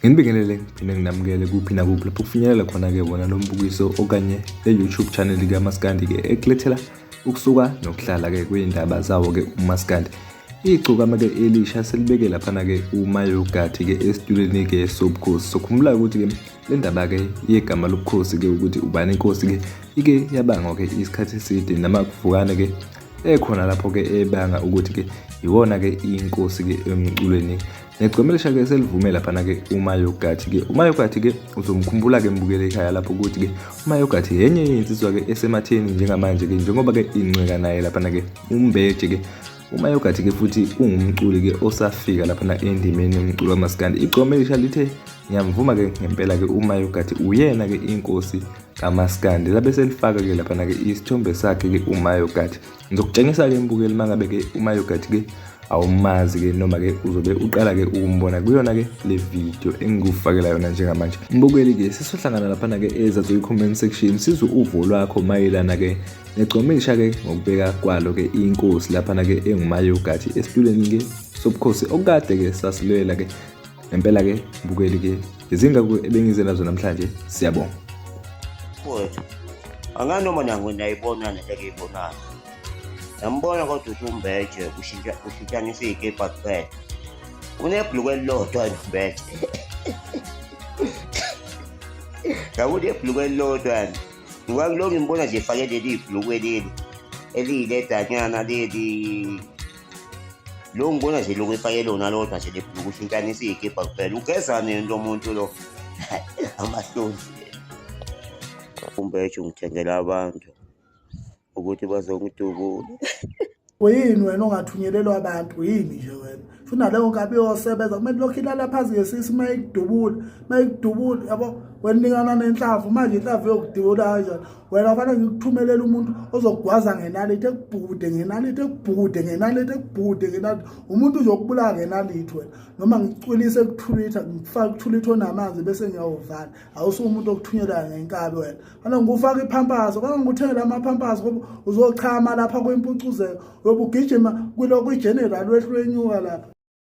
Nginibingelele ngiphinde nginamukele kuphi nakuphi lapho kufinyelela khona-ke wona lo mbukiso okanye le-YouTube channel kaMaskandi-ke ekulethela ukusuka nokuhlala-ke kwey'ndaba zawo-ke uMaskandi. Igcokama-ke elisha selibeke laphana-ke uMayogathi-ke esitulweni-ke sobukhosi. Sokhumbula ukuthi-ke le ndaba-ke yegama lobukhosi-ke ukuthi ubani inkosi-ke ike yabangwa-ke isikhathi eside namakuvukane-ke ekhona lapho-ke ebanga ukuthi-ke iwona-ke inkosi-ke emculweni. Negcomelisha-ke selivume laphana-ke uMayogathi-ke. uMayogathi-ke uzomkhumbula-ke mbukele ekhaya lapho ukuthi-ke uMayogathi yenye yensizwa-ke esematheni njengamanje-ke njengoba-ke inceka naye laphana-ke uMbeje-ke. uMayogathi-ke futhi ungumculi-ke osafika laphana endimeni yomculo kaMaskandi. Igcomelisha lithe ngiyamvuma-ke ngempela-ke uMayogathi uyena-ke inkosi kaMaskandi. Labe selifaka-ke laphana-ke isithombe sakhe-ke uMayogathi. Ngizokutshengisa-ke mbukeli mangabe-ke uMayogathi-ke awumazi-ke noma-ke uzobe uqala-ke ukumbona kuyona-ke le video engikufakela yona njengamanje. Mbukeli-ke sisohlangana laphana-ke ezathu i-comment section sizwe uvo lwakho mayelana-ke negcomelisha-ke ngokubeka kwalo-ke inkosi laphana-ke enguMayogathi esitulweni-ke sobukhosi okade-ke sasilwela-ke. Ngempela-ke mbukeli-ke izingakho ebengize nazo namhlanje. Siyabonga mfowethu. Anganoma nangu nayibona nento engiyibonayo. Yambona kodwa ukuthi uMbeje ushintshanisa iy'kebha kuphela. Unebhulukwe elilodwa uMbeje. Ngabe unebhulukwe elilodwa. Ngikwakuloko ngimbona nje efake leli bhulukwe leli eliyiledanyana leli. Lo ngibona nje lokhu efake lona lodwa nje lebhuluku ushintshanisa iy'kebha kuphela. Ugezane lo muntu lo. Amahlonzi. uMbeje ungithengela abantu ukuthi bazongidubula. Uyini wena ongathunyelelwa abantu yini nje wena? Funa leyo nkabi yosebenza kumele lokhu ilala phansi ngesisi mayikudubula yabo wena ningana nenhlavu manje inhlavu yokudubula kanjani? Wena kufanele ngikuthumelele umuntu ozokugwaza ngenalithi ekubhukude ngenalithi umuntu uzokubulala ngenalithi wena noma ngicwilise kuTwitter ngifake kuTwitter onamanzi bese ngiyawuvala. Awusuke umuntu okuthunyelwa ngenkabi wena. Kufanele ngufake iphampaso kufanele ngikuthengele amaphampaso ngoba uzochama lapha kwempucuzeko yobugijima kulokhu igeneral wethu wenyuka lapha.